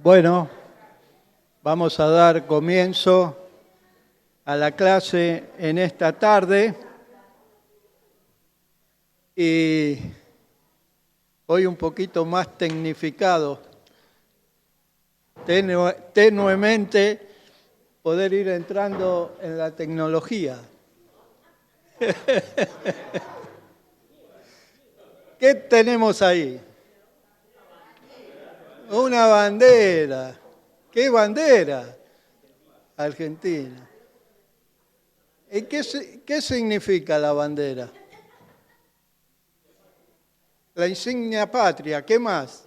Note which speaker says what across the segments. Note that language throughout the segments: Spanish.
Speaker 1: Bueno, vamos a dar comienzo a la clase en esta tarde y hoy un poquito más tecnificado, tenuemente poder ir entrando en la tecnología. ¿Qué tenemos ahí? Una bandera. ¿Qué bandera? Argentina. ¿Y qué significa la bandera? La insignia patria. ¿Qué más?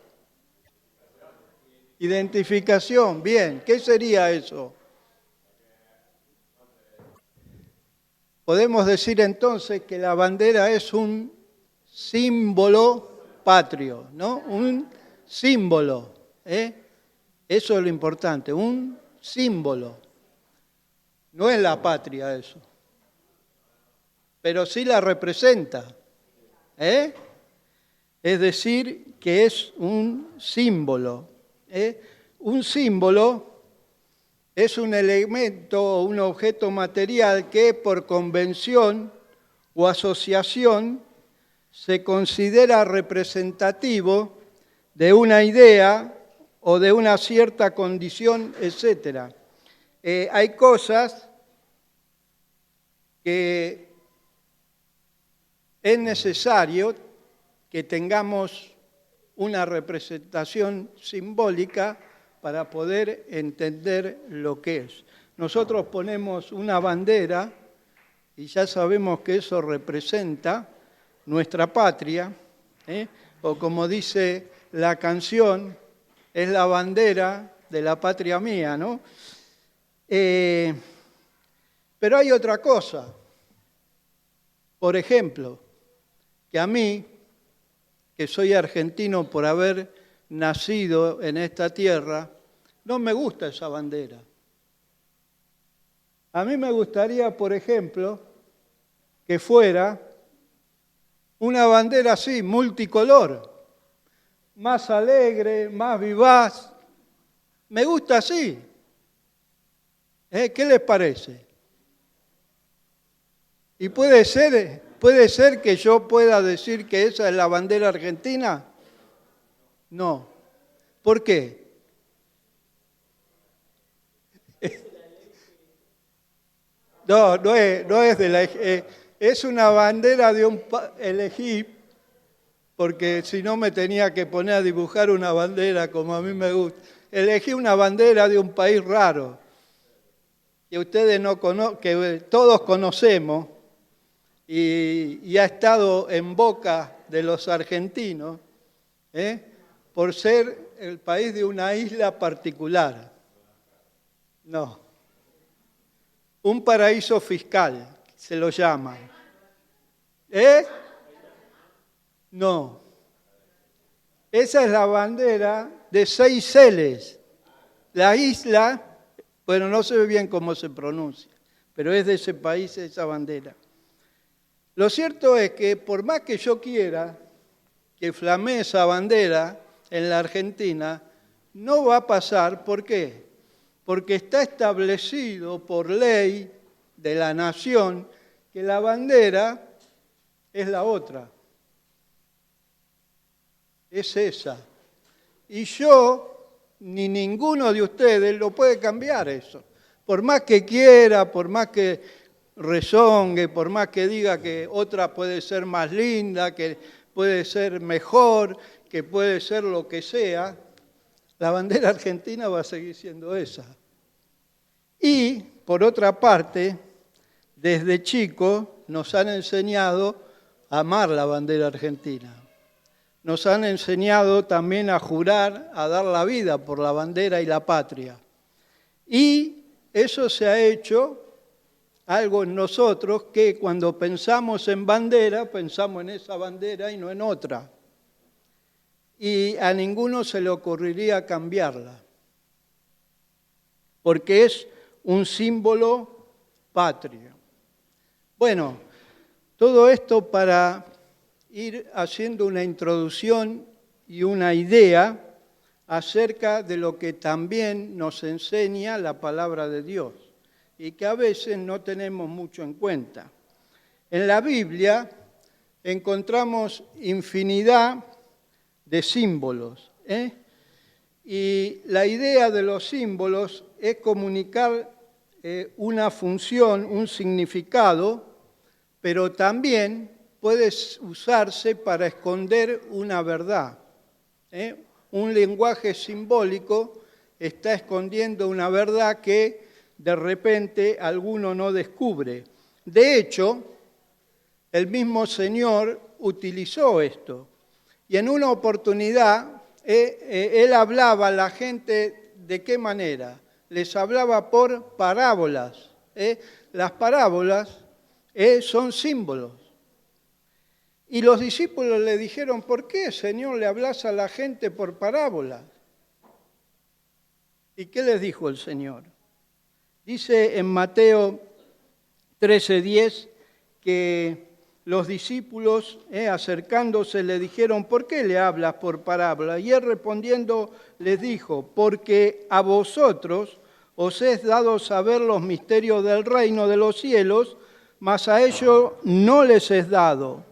Speaker 1: Identificación. Bien. ¿Qué sería eso? Podemos decir entonces que la bandera es un símbolo patrio, ¿no? Un símbolo. Eso es lo importante, un símbolo. No es la patria eso, pero sí la representa. Es decir, que es un símbolo. Un símbolo es un elemento o un objeto material que por convención o asociación se considera representativo de una idea o de una cierta condición, etc. Hay cosas que es necesario que tengamos una representación simbólica para poder entender lo que es. Nosotros ponemos una bandera y ya sabemos que eso representa nuestra patria, o como dice la canción, es la bandera de la patria mía, ¿no? Pero hay otra cosa. Por ejemplo, que a mí, que soy argentino por haber nacido en esta tierra, no me gusta esa bandera. A mí me gustaría, por ejemplo, que fuera una bandera así, multicolor, más alegre, más vivaz. Me gusta así. ¿Qué les parece? Y puede ser que yo pueda decir que esa es la bandera argentina. No. ¿Por qué? No es de la... es una bandera de un... Elegí, porque si no me tenía que poner a dibujar una bandera como a mí me gusta. Elegí una bandera de un país raro, que ustedes que todos conocemos, y ha estado en boca de los argentinos, por ser el país de una isla particular. No. Un paraíso fiscal, se lo llaman. No. Esa es la bandera de Seychelles. La isla, bueno, no sé bien cómo se pronuncia, pero es de ese país esa bandera. Lo cierto es que por más que yo quiera que flamee esa bandera en la Argentina, no va a pasar. ¿Por qué? Porque está establecido por ley de la nación que la bandera es la otra. Es esa. Y yo, ni ninguno de ustedes lo puede cambiar eso. Por más que quiera, por más que rezongue, por más que diga que otra puede ser más linda, que puede ser mejor, que puede ser lo que sea, la bandera argentina va a seguir siendo esa. Y, por otra parte, desde chicos nos han enseñado a amar la bandera argentina. Nos han enseñado también a jurar, a dar la vida por la bandera y la patria. Y eso se ha hecho algo en nosotros que cuando pensamos en bandera, pensamos en esa bandera y no en otra. Y a ninguno se le ocurriría cambiarla, porque es un símbolo patrio. Bueno, todo esto para ir haciendo una introducción y una idea acerca de lo que también nos enseña la palabra de Dios y que a veces no tenemos mucho en cuenta. En la Biblia encontramos infinidad de símbolos, y la idea de los símbolos es comunicar una función, un significado, pero también puede usarse para esconder una verdad. Un lenguaje simbólico está escondiendo una verdad que de repente alguno no descubre. De hecho, el mismo Señor utilizó esto. Y en una oportunidad, Él hablaba a la gente, ¿de qué manera? Les hablaba por parábolas. Las parábolas son símbolos. Y los discípulos le dijeron, ¿por qué, Señor, le hablas a la gente por parábolas? ¿Y qué les dijo el Señor? Dice en Mateo 13:10 que los discípulos, acercándose, le dijeron, ¿por qué le hablas por parábola? Y él respondiendo les dijo, porque a vosotros os es dado saber los misterios del reino de los cielos, mas a ellos no les es dado.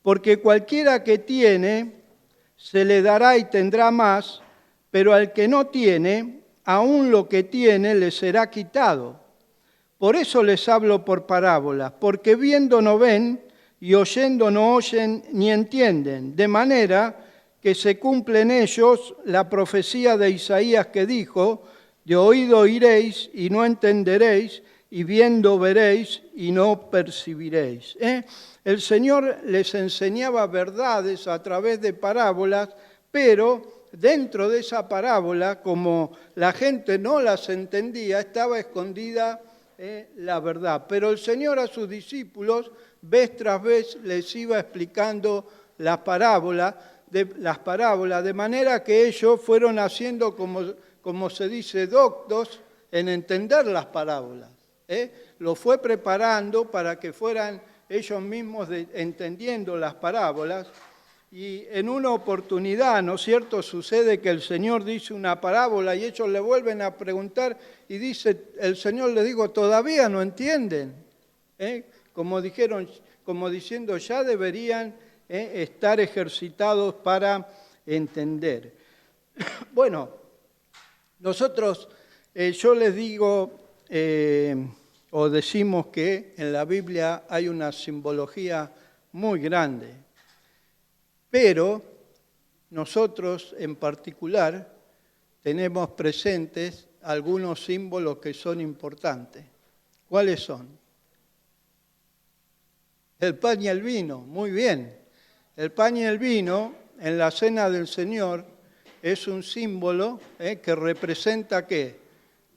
Speaker 1: Porque cualquiera que tiene, se le dará y tendrá más, pero al que no tiene, aún lo que tiene le será quitado. Por eso les hablo por parábolas, porque viendo no ven, y oyendo no oyen ni entienden, de manera que se cumple en ellos la profecía de Isaías que dijo, de oído oiréis y no entenderéis, y viendo veréis y no percibiréis. El Señor les enseñaba verdades a través de parábolas, pero dentro de esa parábola, como la gente no las entendía, estaba escondida la verdad. Pero el Señor a sus discípulos, vez tras vez, les iba explicando las parábolas, de manera que ellos fueron haciendo, como se dice, doctos en entender las parábolas. Lo fue preparando para que fueran ellos mismos entendiendo las parábolas. Y en una oportunidad, ¿no es cierto?, sucede que el Señor dice una parábola y ellos le vuelven a preguntar y dice, el Señor les dijo, todavía no entienden. Como diciendo, ya deberían estar ejercitados para entender. Bueno, nosotros, yo les digo, o decimos que en la Biblia hay una simbología muy grande. Pero nosotros en particular tenemos presentes algunos símbolos que son importantes. ¿Cuáles son? El pan y el vino, muy bien. El pan y el vino en la cena del Señor es un símbolo que representa ¿qué?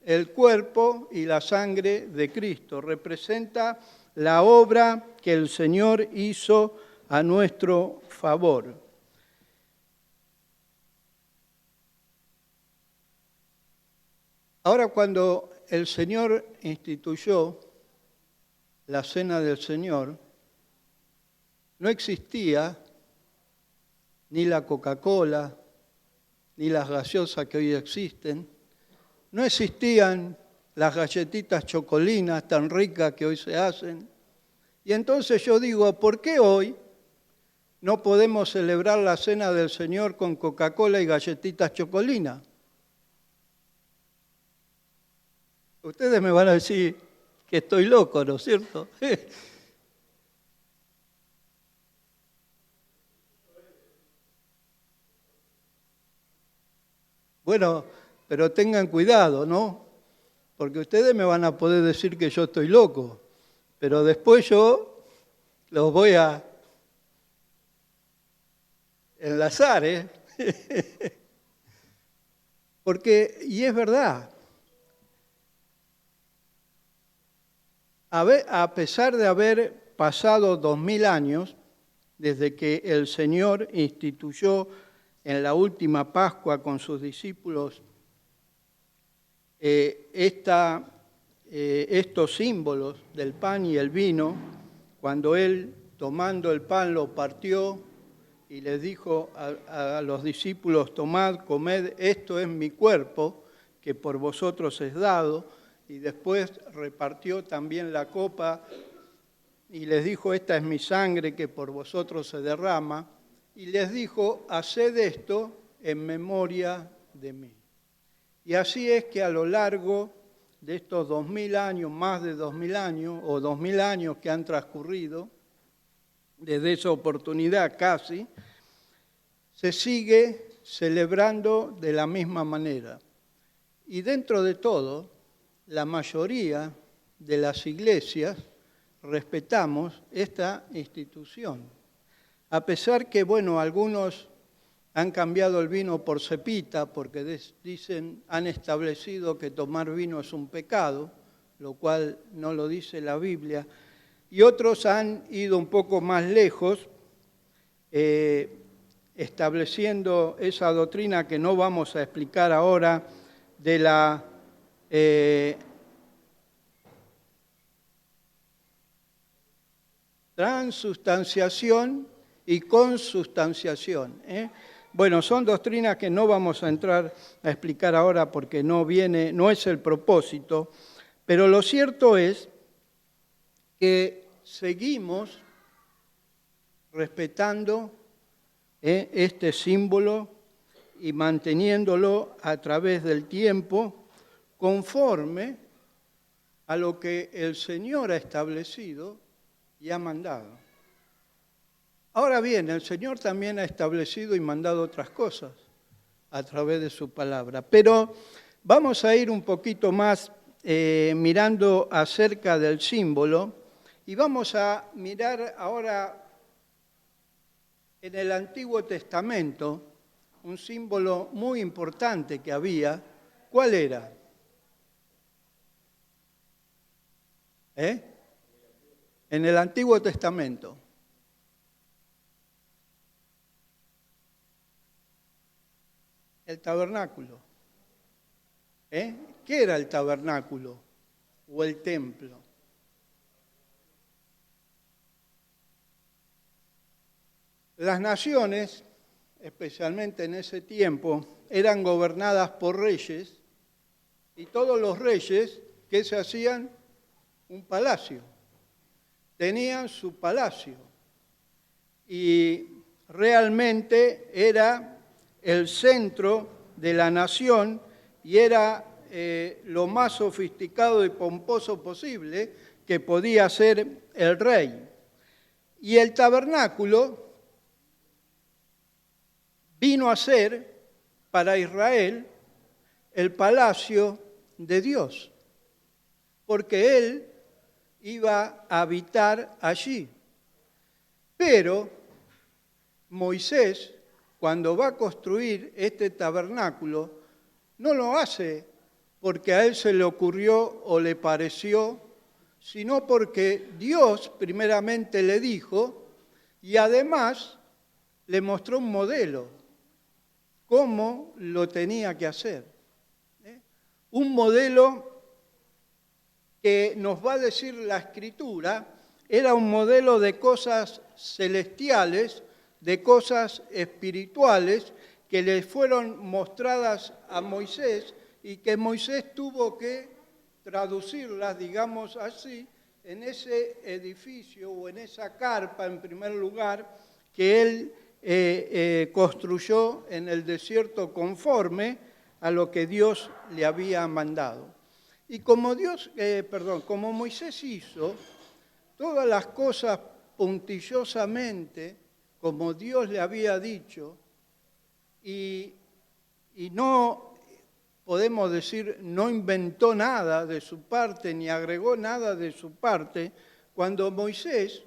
Speaker 1: El cuerpo y la sangre de Cristo. Representa la obra que el Señor hizo a nuestro favor. Ahora, cuando el Señor instituyó la cena del Señor, no existía ni la Coca-Cola, ni las gaseosas que hoy existen, no existían las galletitas chocolinas tan ricas que hoy se hacen. Y entonces yo digo, ¿por qué hoy no podemos celebrar la cena del Señor con Coca-Cola y galletitas chocolinas? Ustedes me van a decir que estoy loco, ¿no es cierto? Bueno, pero tengan cuidado, ¿no? Porque ustedes me van a poder decir que yo estoy loco, pero después yo los voy a enlazar, Porque, y es verdad, a pesar de haber pasado 2000 años desde que el Señor instituyó en la última Pascua con sus discípulos estos símbolos del pan y el vino, cuando Él, tomando el pan, lo partió y les dijo a los discípulos: tomad, comed, esto es mi cuerpo, que por vosotros es dado, y después repartió también la copa y les dijo: esta es mi sangre que por vosotros se derrama, y les dijo: haced esto en memoria de mí. Y así es que a lo largo de estos 2000 años, más de 2000 años, o 2000 años que han transcurrido, desde esa oportunidad casi, se sigue celebrando de la misma manera. Y dentro de todo, la mayoría de las iglesias respetamos esta institución. A pesar que, bueno, algunos han cambiado el vino por cepita porque dicen, han establecido que tomar vino es un pecado, lo cual no lo dice la Biblia, y otros han ido un poco más lejos, estableciendo esa doctrina que no vamos a explicar ahora, de la transustanciación y consubstanciación. Bueno, son doctrinas que no vamos a entrar a explicar ahora porque no es el propósito, pero lo cierto es que seguimos respetando este símbolo y manteniéndolo a través del tiempo conforme a lo que el Señor ha establecido y ha mandado. Ahora bien, el Señor también ha establecido y mandado otras cosas a través de su palabra, pero vamos a ir un poquito más mirando acerca del símbolo y vamos a mirar ahora en el Antiguo Testamento un símbolo muy importante que había. ¿Cuál era? En el Antiguo Testamento. El tabernáculo. ¿Qué era el tabernáculo o el templo? Las naciones, especialmente en ese tiempo, eran gobernadas por reyes y todos los reyes, ¿qué se hacían? Un palacio. Tenían su palacio y realmente era el centro de la nación y era lo más sofisticado y pomposo posible que podía ser el rey. Y el tabernáculo vino a ser para Israel el palacio de Dios, porque Él iba a habitar allí. Pero Moisés, cuando va a construir este tabernáculo, no lo hace porque a él se le ocurrió o le pareció, sino porque Dios primeramente le dijo y además le mostró un modelo, cómo lo tenía que hacer. Un modelo que nos va a decir la Escritura, era un modelo de cosas celestiales, de cosas espirituales que le fueron mostradas a Moisés y que Moisés tuvo que traducirlas, digamos así, en ese edificio o en esa carpa, en primer lugar, que él construyó en el desierto conforme a lo que Dios le había mandado. Y como Moisés hizo todas las cosas puntillosamente, como Dios le había dicho, y no podemos decir, no inventó nada de su parte, ni agregó nada de su parte, cuando Moisés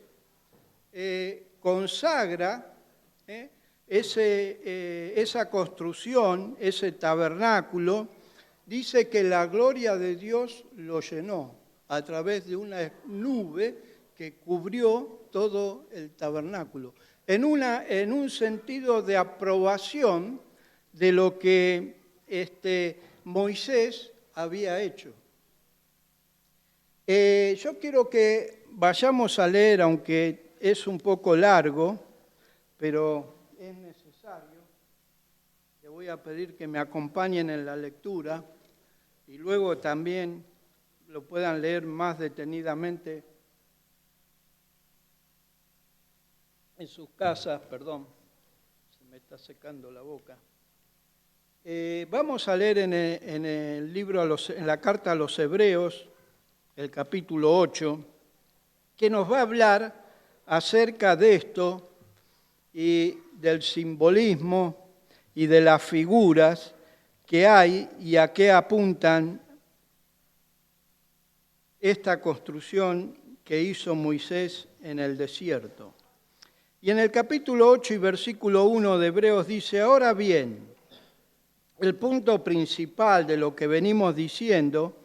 Speaker 1: consagra esa construcción, ese tabernáculo, dice que la gloria de Dios lo llenó a través de una nube que cubrió todo el tabernáculo, en un sentido de aprobación de lo que Moisés había hecho. Yo quiero que vayamos a leer, aunque es un poco largo, pero es necesario, le voy a pedir que me acompañen en la lectura y luego también lo puedan leer más detenidamente en sus casas. Perdón, se me está secando la boca. Vamos a leer en el libro, en la carta a los Hebreos, el capítulo 8, que nos va a hablar acerca de esto y del simbolismo y de las figuras que hay y a qué apuntan esta construcción que hizo Moisés en el desierto. Y en el capítulo 8 y versículo 1 de Hebreos dice: ahora bien, el punto principal de lo que venimos diciendo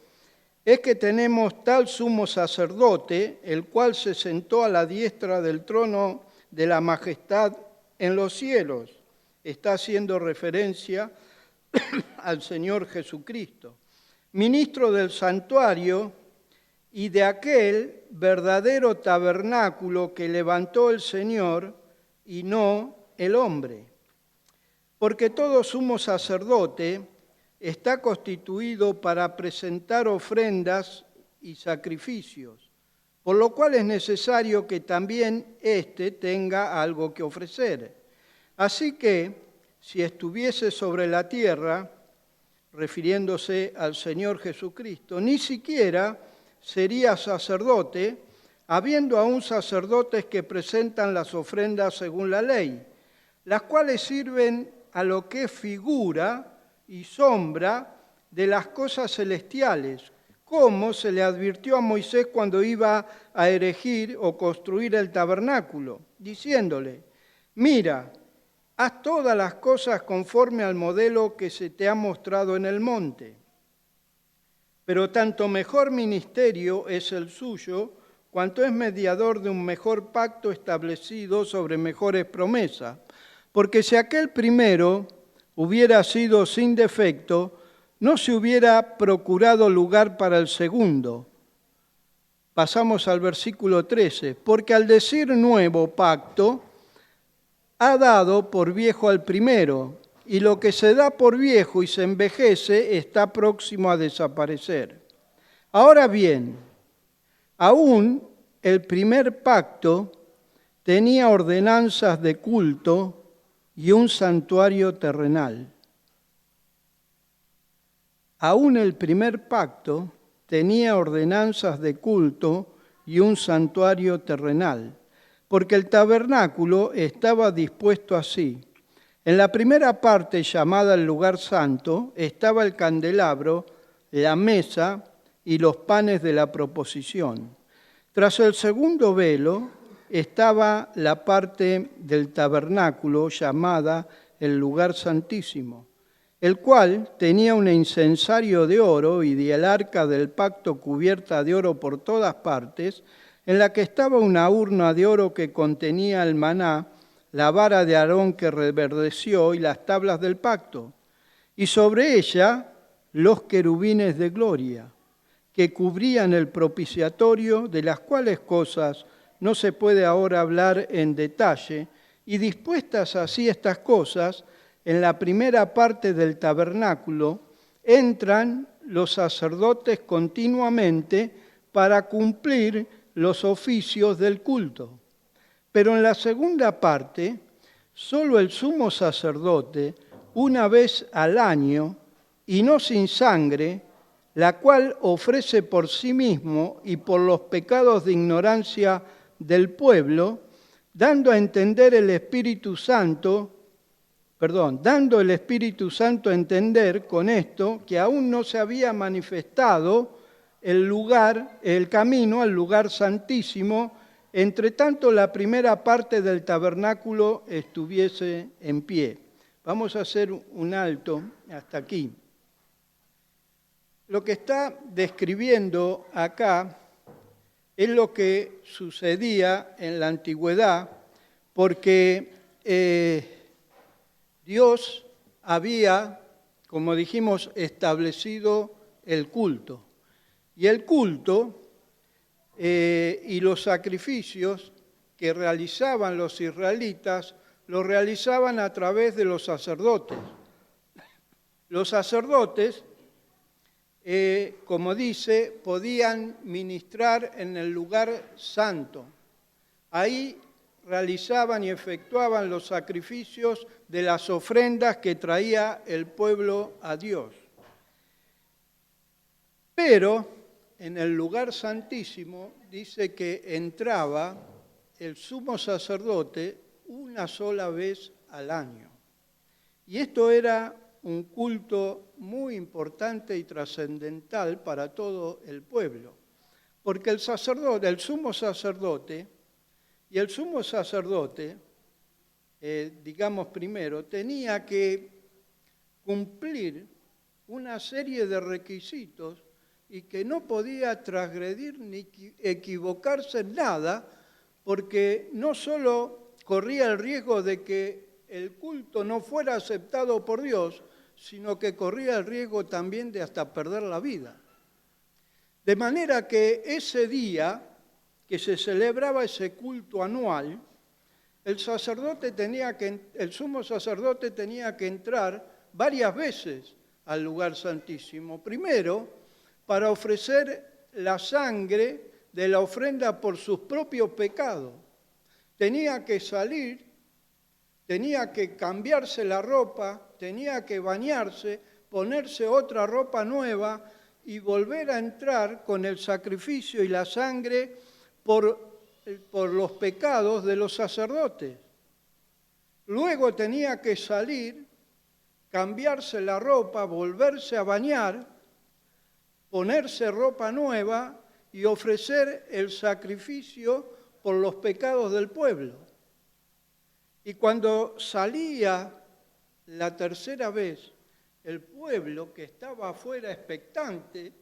Speaker 1: es que tenemos tal sumo sacerdote, el cual se sentó a la diestra del trono de la majestad en los cielos. Está haciendo referencia al Señor Jesucristo, ministro del santuario y de aquel verdadero tabernáculo que levantó el Señor y no el hombre. Porque todo sumo sacerdote está constituido para presentar ofrendas y sacrificios, por lo cual es necesario que también éste tenga algo que ofrecer. Así que, si estuviese sobre la tierra, refiriéndose al Señor Jesucristo, ni siquiera sería sacerdote, habiendo aún sacerdotes que presentan las ofrendas según la ley, las cuales sirven a lo que es figura y sombra de las cosas celestiales, como se le advirtió a Moisés cuando iba a erigir o construir el tabernáculo, diciéndole: mira, haz todas las cosas conforme al modelo que se te ha mostrado en el monte. Pero tanto mejor ministerio es el suyo, cuanto es mediador de un mejor pacto establecido sobre mejores promesas. Porque si aquel primero hubiera sido sin defecto, no se hubiera procurado lugar para el segundo. Pasamos al versículo 13. Porque al decir nuevo pacto, ha dado por viejo al primero, y lo que se da por viejo y se envejece está próximo a desaparecer. Ahora bien, aún el primer pacto tenía ordenanzas de culto y un santuario terrenal. Aún el primer pacto tenía ordenanzas de culto y un santuario terrenal, porque el tabernáculo estaba dispuesto así. En la primera parte, llamada el lugar santo, estaba el candelabro, la mesa y los panes de la proposición. Tras el segundo velo estaba la parte del tabernáculo llamada el lugar santísimo, el cual tenía un incensario de oro y el arca del pacto cubierta de oro por todas partes, en la que estaba una urna de oro que contenía el maná, la vara de Aarón que reverdeció y las tablas del pacto, y sobre ella los querubines de gloria, que cubrían el propiciatorio, de las cuales cosas no se puede ahora hablar en detalle, y dispuestas así estas cosas, en la primera parte del tabernáculo entran los sacerdotes continuamente para cumplir los oficios del culto. Pero en la segunda parte, solo el sumo sacerdote, una vez al año, y no sin sangre, la cual ofrece por sí mismo y por los pecados de ignorancia del pueblo, dando el Espíritu Santo a entender con esto que aún no se había manifestado el camino al lugar santísimo, entre tanto la primera parte del tabernáculo estuviese en pie. Vamos a hacer un alto hasta aquí. Lo que está describiendo acá es lo que sucedía en la antigüedad, porque Dios había, como dijimos, establecido el culto. Y el culto y los sacrificios que realizaban los israelitas lo realizaban a través de los sacerdotes. Los sacerdotes, como dice, podían ministrar en el lugar santo. Ahí realizaban y efectuaban los sacrificios de las ofrendas que traía el pueblo a Dios. Pero en el lugar santísimo dice que entraba el sumo sacerdote una sola vez al año. Y esto era un culto muy importante y trascendental para todo el pueblo, porque el sumo sacerdote, digamos primero, tenía que cumplir una serie de requisitos y que no podía transgredir ni equivocarse en nada, porque no solo corría el riesgo de que el culto no fuera aceptado por Dios, sino que corría el riesgo también de hasta perder la vida. De manera que ese día que se celebraba ese culto anual, el sumo sacerdote tenía que entrar varias veces al lugar santísimo. Primero, para ofrecer la sangre de la ofrenda por sus propios pecados. Tenía que salir, tenía que cambiarse la ropa, tenía que bañarse, ponerse otra ropa nueva y volver a entrar con el sacrificio y la sangre por los pecados de los sacerdotes. Luego tenía que salir, cambiarse la ropa, volverse a bañar, ponerse ropa nueva y ofrecer el sacrificio por los pecados del pueblo. Y cuando salía la tercera vez, el pueblo que estaba afuera expectante,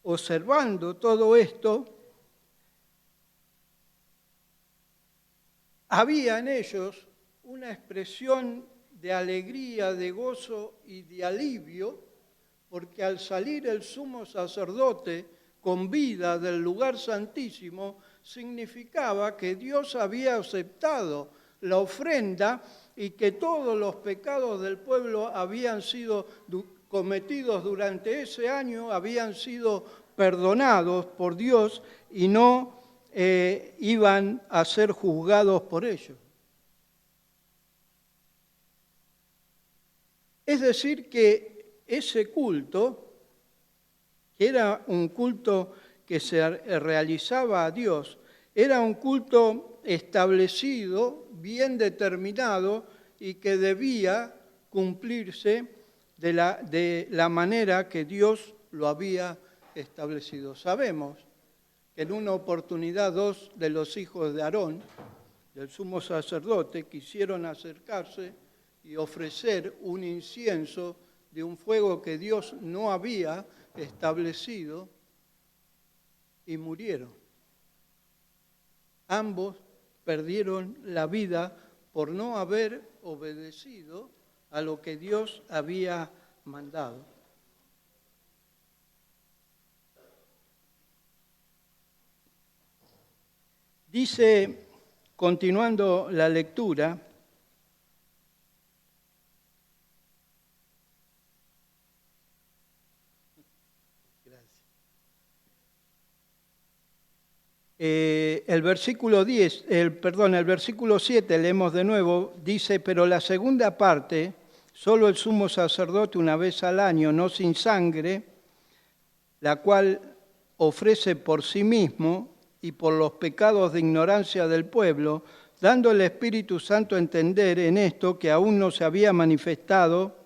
Speaker 1: observando todo esto, había en ellos una expresión de alegría, de gozo y de alivio, porque al salir el sumo sacerdote con vida del lugar santísimo, significaba que Dios había aceptado la ofrenda y que todos los pecados del pueblo habían sido cometidos durante ese año, habían sido perdonados por Dios y no iban a ser juzgados por ellos. Es decir, que ese culto, que era un culto que se realizaba a Dios, era un culto establecido, bien determinado y que debía cumplirse de la manera que Dios lo había establecido. Sabemos que en una oportunidad 2 de los hijos de Aarón, del sumo sacerdote, quisieron acercarse y ofrecer un incienso de un fuego que Dios no había establecido y murieron. Ambos perdieron la vida por no haber obedecido a lo que Dios había mandado. Dice, continuando la lectura, el versículo 7, leemos de nuevo, dice, pero la segunda parte, solo el sumo sacerdote una vez al año, no sin sangre, la cual ofrece por sí mismo y por los pecados de ignorancia del pueblo, dando el Espíritu Santo a entender en esto que aún no se había manifestado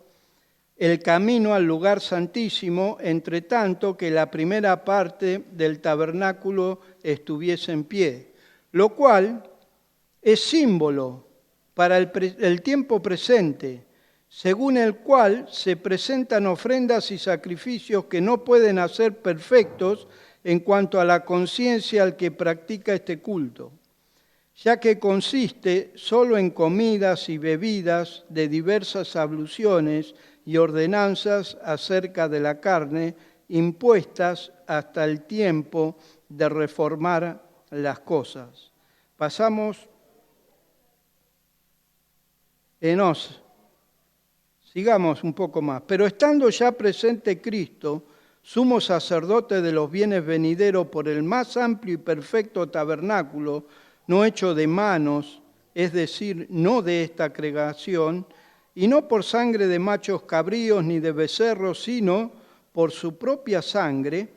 Speaker 1: el camino al lugar santísimo, entre tanto que la primera parte del tabernáculo estuviese en pie, lo cual es símbolo para el tiempo presente, según el cual se presentan ofrendas y sacrificios que no pueden hacer perfectos en cuanto a la conciencia al que practica este culto, ya que consiste solo en comidas y bebidas de diversas abluciones y ordenanzas acerca de la carne, impuestas hasta el tiempo de reformar las cosas. Pasamos Enos. Sigamos un poco más. Pero estando ya presente Cristo, sumo sacerdote de los bienes venideros por el más amplio y perfecto tabernáculo, no hecho de manos, es decir, no de esta creación, y no por sangre de machos cabríos ni de becerros, sino por su propia sangre,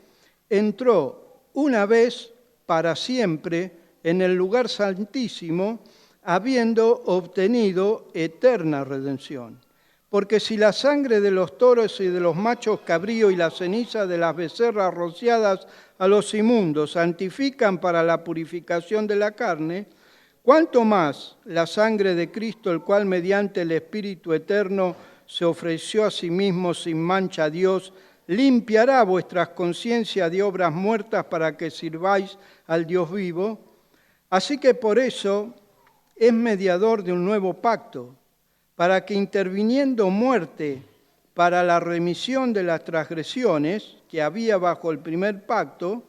Speaker 1: entró una vez para siempre en el lugar santísimo, habiendo obtenido eterna redención. Porque si la sangre de los toros y de los machos cabríos y la ceniza de las becerras rociadas a los inmundos santifican para la purificación de la carne, ¿cuánto más la sangre de Cristo, el cual mediante el Espíritu Eterno se ofreció a sí mismo sin mancha a Dios, limpiará vuestras conciencias de obras muertas para que sirváis al Dios vivo? Así que por eso es mediador de un nuevo pacto, para que interviniendo muerte para la remisión de las transgresiones que había bajo el primer pacto,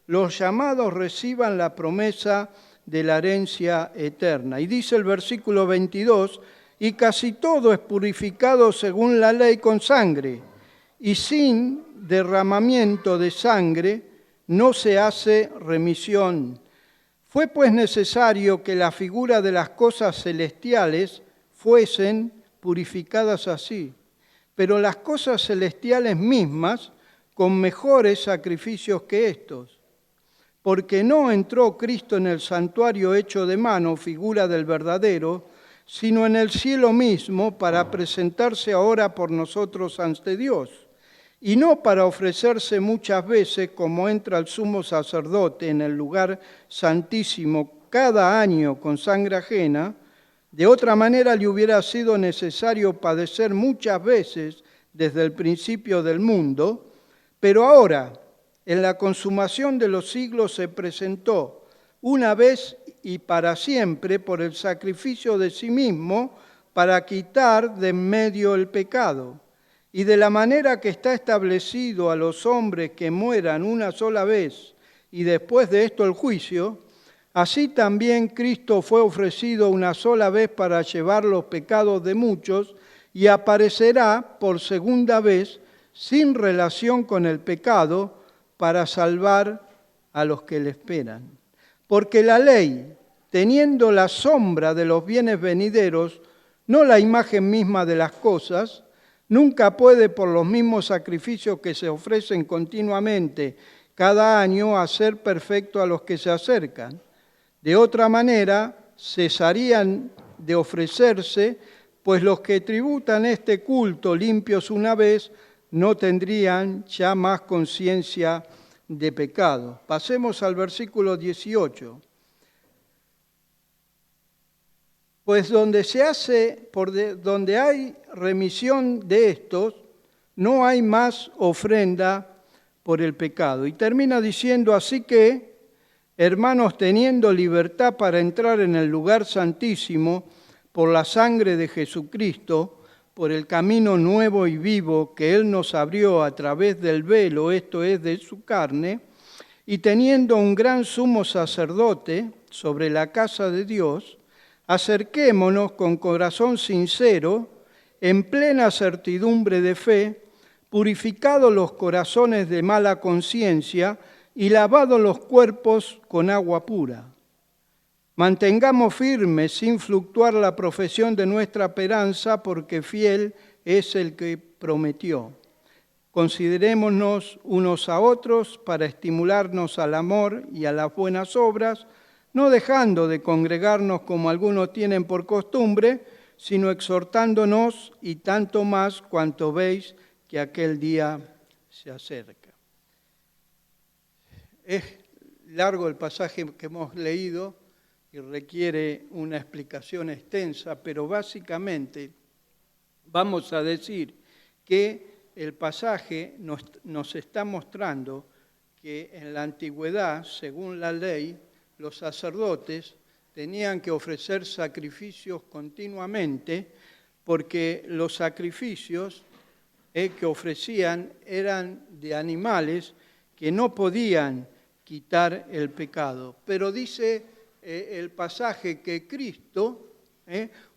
Speaker 1: los llamados reciban la promesa de la herencia eterna. Y dice el versículo 22, y casi todo es purificado según la ley con sangre, y sin derramamiento de sangre no se hace remisión. Fue pues necesario que la figura de las cosas celestiales fuesen purificadas así, pero las cosas celestiales mismas con mejores sacrificios que estos, porque no entró Cristo en el santuario hecho de mano, figura del verdadero, sino en el cielo mismo para presentarse ahora por nosotros ante Dios, y no para ofrecerse muchas veces como entra el sumo sacerdote en el lugar santísimo cada año con sangre ajena. De otra manera le hubiera sido necesario padecer muchas veces desde el principio del mundo, pero ahora, en la consumación de los siglos, se presentó una vez y para siempre por el sacrificio de sí mismo para quitar de en medio el pecado. Y de la manera que está establecido a los hombres que mueran una sola vez y después de esto el juicio, así también Cristo fue ofrecido una sola vez para llevar los pecados de muchos y aparecerá por segunda vez sin relación con el pecado para salvar a los que le esperan. Porque la ley, teniendo la sombra de los bienes venideros, no la imagen misma de las cosas, nunca puede por los mismos sacrificios que se ofrecen continuamente cada año hacer perfecto a los que se acercan. De otra manera, cesarían de ofrecerse, pues los que tributan este culto limpios una vez no tendrían ya más conciencia de pecado. Pasemos al versículo 18. Pues donde hay remisión de estos, no hay más ofrenda por el pecado. Y termina diciendo, así que, hermanos, teniendo libertad para entrar en el lugar santísimo por la sangre de Jesucristo, por el camino nuevo y vivo que Él nos abrió a través del velo, esto es, de su carne, y teniendo un gran sumo sacerdote sobre la casa de Dios, acerquémonos con corazón sincero, en plena certidumbre de fe, purificados los corazones de mala conciencia y lavados los cuerpos con agua pura. Mantengamos firme sin fluctuar la profesión de nuestra esperanza, porque fiel es el que prometió. Considerémonos unos a otros para estimularnos al amor y a las buenas obras, no dejando de congregarnos como algunos tienen por costumbre, sino exhortándonos, y tanto más cuanto veis que aquel día se acerca. Es largo el pasaje que hemos leído y requiere una explicación extensa, pero básicamente vamos a decir que el pasaje nos está mostrando que en la antigüedad, según la ley, los sacerdotes tenían que ofrecer sacrificios continuamente, porque los sacrificios que ofrecían eran de animales que no podían quitar el pecado. Pero dice el pasaje que Cristo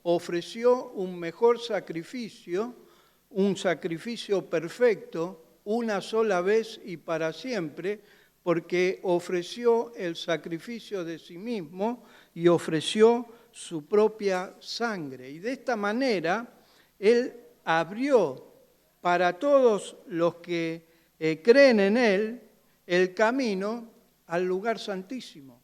Speaker 1: ofreció un mejor sacrificio, un sacrificio perfecto, una sola vez y para siempre, porque ofreció el sacrificio de sí mismo y ofreció su propia sangre. Y de esta manera, Él abrió para todos los que creen en Él el camino al lugar santísimo.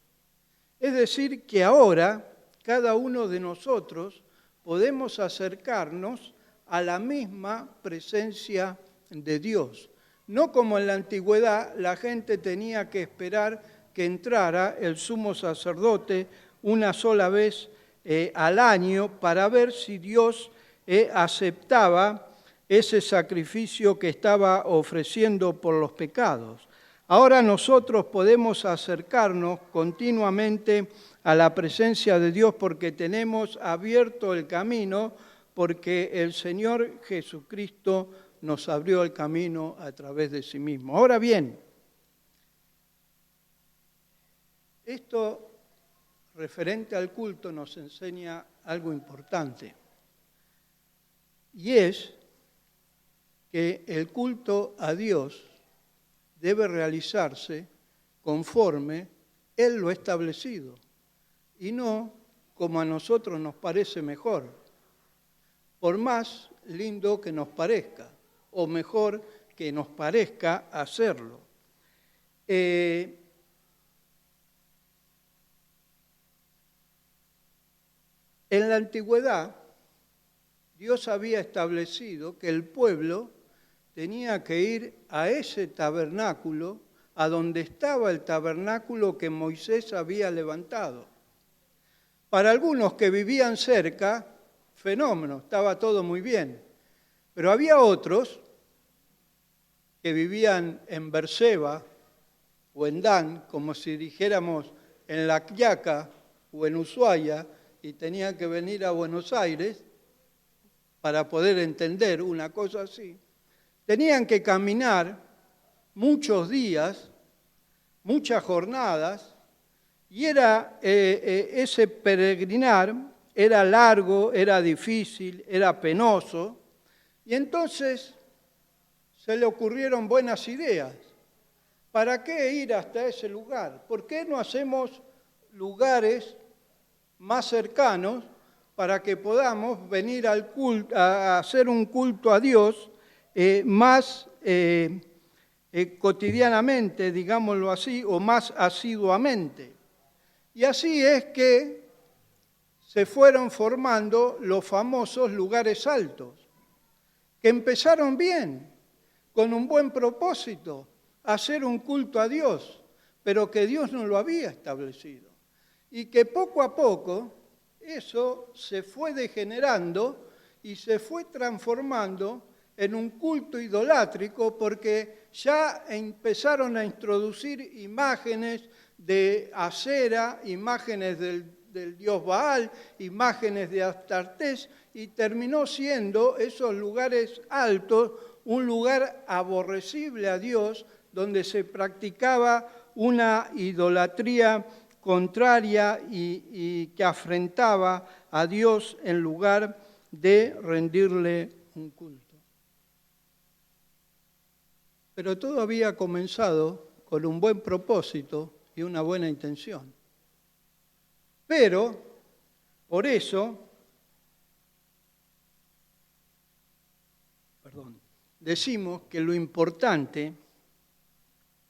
Speaker 1: Es decir, que ahora cada uno de nosotros podemos acercarnos a la misma presencia de Dios. No como en la antigüedad la gente tenía que esperar que entrara el sumo sacerdote una sola vez al año para ver si Dios aceptaba ese sacrificio que estaba ofreciendo por los pecados. Ahora nosotros podemos acercarnos continuamente a la presencia de Dios porque tenemos abierto el camino, porque el Señor Jesucristo nos abrió el camino a través de sí mismo. Ahora bien, esto referente al culto nos enseña algo importante, y es que el culto a Dios debe realizarse conforme Él lo ha establecido y no como a nosotros nos parece mejor, por más lindo que nos parezca, o mejor que nos parezca hacerlo. En la antigüedad, Dios había establecido que el pueblo tenía que ir a ese tabernáculo, a donde estaba el tabernáculo que Moisés había levantado. Para algunos que vivían cerca, fenómeno, estaba todo muy bien. Pero había otros que vivían en Berseba o en Dan, como si dijéramos en La Quiaca o en Ushuaia, y tenían que venir a Buenos Aires para poder entender una cosa así. Tenían que caminar muchos días, muchas jornadas, y era ese peregrinar era largo, era difícil, era penoso, y entonces se le ocurrieron buenas ideas. ¿Para qué ir hasta ese lugar? ¿Por qué no hacemos lugares más cercanos para que podamos venir al culto, a hacer un culto a Dios más cotidianamente, digámoslo así, o más asiduamente? Y así es que se fueron formando los famosos lugares altos, que empezaron bien, con un buen propósito, hacer un culto a Dios, pero que Dios no lo había establecido. Y que poco a poco eso se fue degenerando y se fue transformando en un culto idolátrico, porque ya empezaron a introducir imágenes de Asera, imágenes del dios Baal, imágenes de Astartés, y terminó siendo esos lugares altos un lugar aborrecible a Dios, donde se practicaba una idolatría contraria y que afrentaba a Dios en lugar de rendirle un culto. Pero todo había comenzado con un buen propósito y una buena intención. Pero, por eso, decimos que lo importante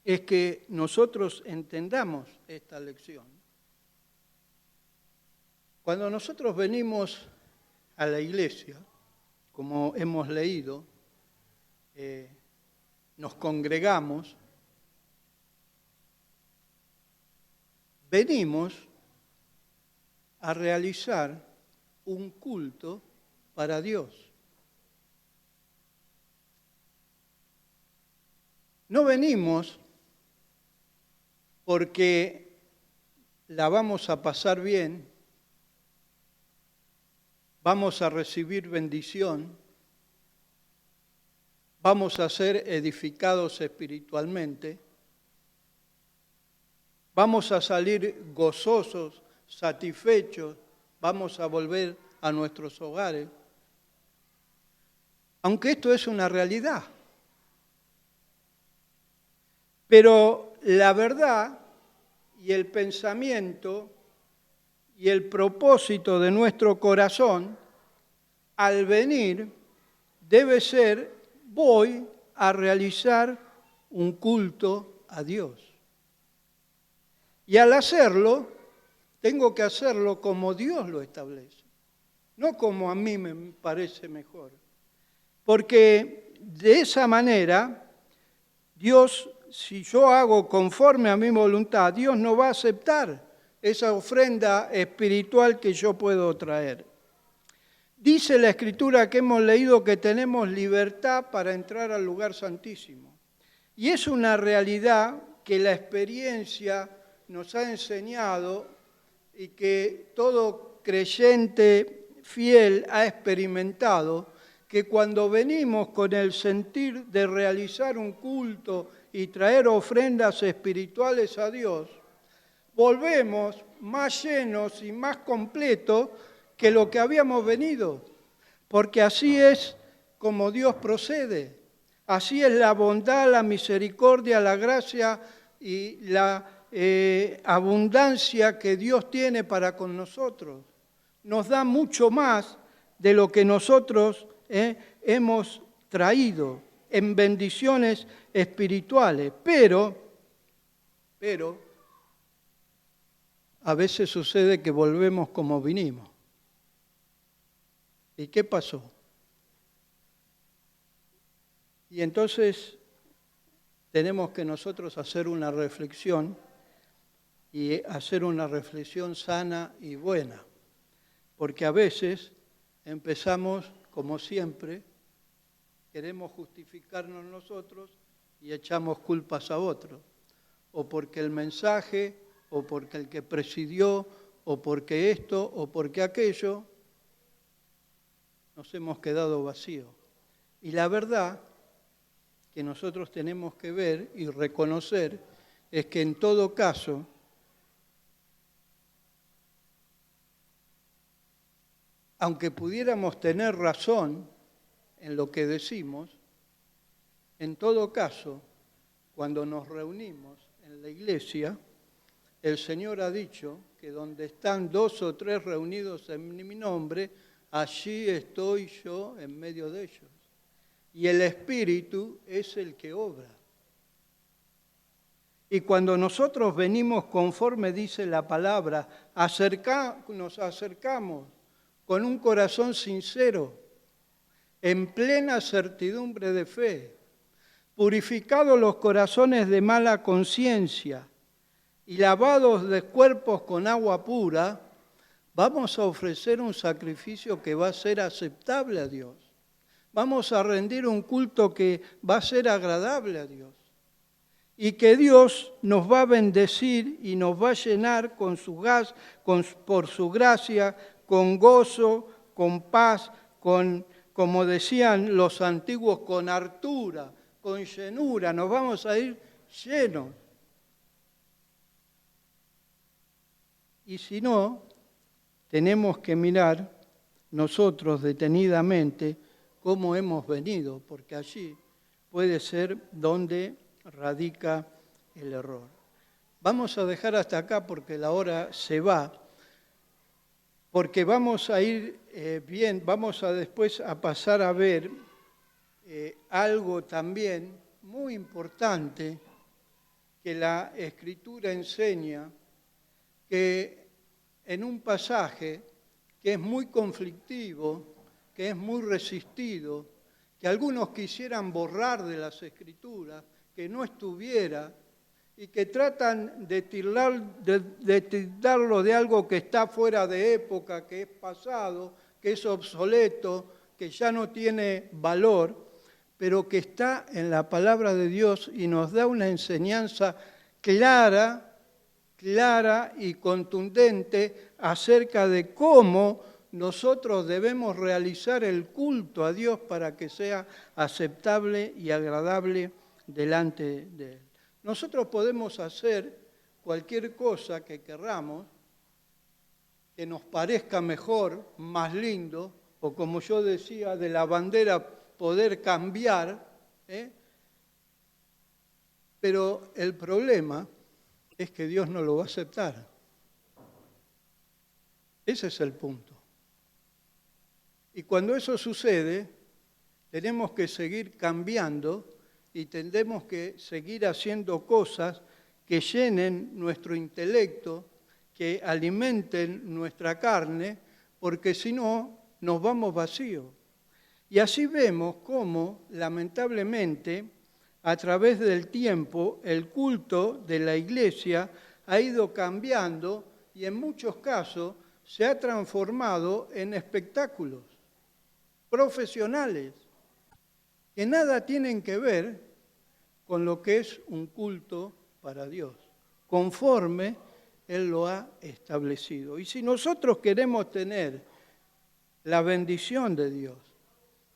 Speaker 1: es que nosotros entendamos esta lección. Cuando nosotros venimos a la iglesia, como hemos leído, nos congregamos, venimos a realizar un culto para Dios. No venimos porque la vamos a pasar bien, vamos a recibir bendición, vamos a ser edificados espiritualmente, vamos a salir gozosos, satisfechos, vamos a volver a nuestros hogares. Aunque esto es una realidad. Pero la verdad y el pensamiento y el propósito de nuestro corazón, al venir, debe ser: voy a realizar un culto a Dios. Y al hacerlo, tengo que hacerlo como Dios lo establece, no como a mí me parece mejor. Porque de esa manera, Dios, si yo hago conforme a mi voluntad, Dios no va a aceptar esa ofrenda espiritual que yo puedo traer. Dice la Escritura que hemos leído que tenemos libertad para entrar al lugar santísimo. Y es una realidad que la experiencia nos ha enseñado y que todo creyente fiel ha experimentado, que cuando venimos con el sentir de realizar un culto y traer ofrendas espirituales a Dios, volvemos más llenos y más completos que lo que habíamos venido, porque así es como Dios procede, así es la bondad, la misericordia, la gracia y la abundancia que Dios tiene para con nosotros. Nos da mucho más de lo que nosotros hemos traído en bendiciones espirituales, pero a veces sucede que volvemos como vinimos. ¿Y qué pasó? Y entonces tenemos que nosotros hacer una reflexión, y hacer una reflexión sana y buena, porque a veces empezamos, como siempre, queremos justificarnos nosotros y echamos culpas a otros, o porque el mensaje, o porque el que presidió, o porque esto, o porque aquello, nos hemos quedado vacíos. Y la verdad que nosotros tenemos que ver y reconocer es que en todo caso, aunque pudiéramos tener razón en lo que decimos, en todo caso, cuando nos reunimos en la iglesia, el Señor ha dicho que donde están 2 o 3 reunidos en mi nombre, allí estoy yo en medio de ellos. Y el Espíritu es el que obra. Y cuando nosotros venimos conforme dice la palabra, nos acercamos con un corazón sincero, en plena certidumbre de fe, purificados los corazones de mala conciencia y lavados de cuerpos con agua pura, vamos a ofrecer un sacrificio que va a ser aceptable a Dios. Vamos a rendir un culto que va a ser agradable a Dios. Y que Dios nos va a bendecir y nos va a llenar por su gracia, con gozo, con paz, como decían los antiguos, con hartura, con llenura. Nos vamos a ir llenos. Y si no, tenemos que mirar nosotros detenidamente cómo hemos venido, porque allí puede ser donde radica el error. Vamos a dejar hasta acá porque la hora se va, porque vamos a ir bien, vamos a después a pasar a ver algo también muy importante que la Escritura enseña, que en un pasaje que es muy conflictivo, que es muy resistido, que algunos quisieran borrar de las Escrituras, que no estuviera, y que tratan de tildarlo de algo que está fuera de época, que es pasado, que es obsoleto, que ya no tiene valor, pero que está en la palabra de Dios y nos da una enseñanza clara y contundente acerca de cómo nosotros debemos realizar el culto a Dios para que sea aceptable y agradable delante de Él. Nosotros podemos hacer cualquier cosa que querramos, que nos parezca mejor, más lindo, o como yo decía, de la bandera poder cambiar, pero el problema es que Dios no lo va a aceptar. Ese es el punto. Y cuando eso sucede, tenemos que seguir cambiando y tendremos que seguir haciendo cosas que llenen nuestro intelecto, que alimenten nuestra carne, porque si no, nos vamos vacíos. Y así vemos cómo, lamentablemente, a través del tiempo, el culto de la Iglesia ha ido cambiando y en muchos casos se ha transformado en espectáculos profesionales que nada tienen que ver con lo que es un culto para Dios, conforme Él lo ha establecido. Y si nosotros queremos tener la bendición de Dios,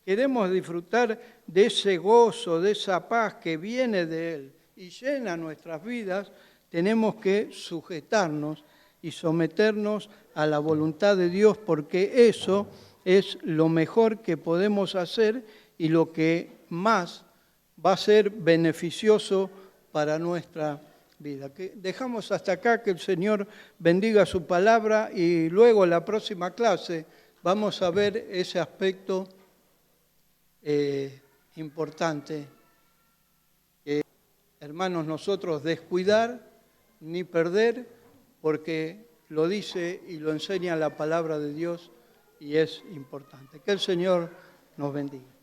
Speaker 1: queremos disfrutar de ese gozo, de esa paz que viene de Él y llena nuestras vidas, tenemos que sujetarnos y someternos a la voluntad de Dios, porque eso es lo mejor que podemos hacer y lo que más va a ser beneficioso para nuestra vida. Dejamos hasta acá, que el Señor bendiga su palabra y luego en la próxima clase vamos a ver ese aspecto importante que, hermanos, nosotros descuidar ni perder, porque lo dice y lo enseña la palabra de Dios y es importante. Que el Señor nos bendiga.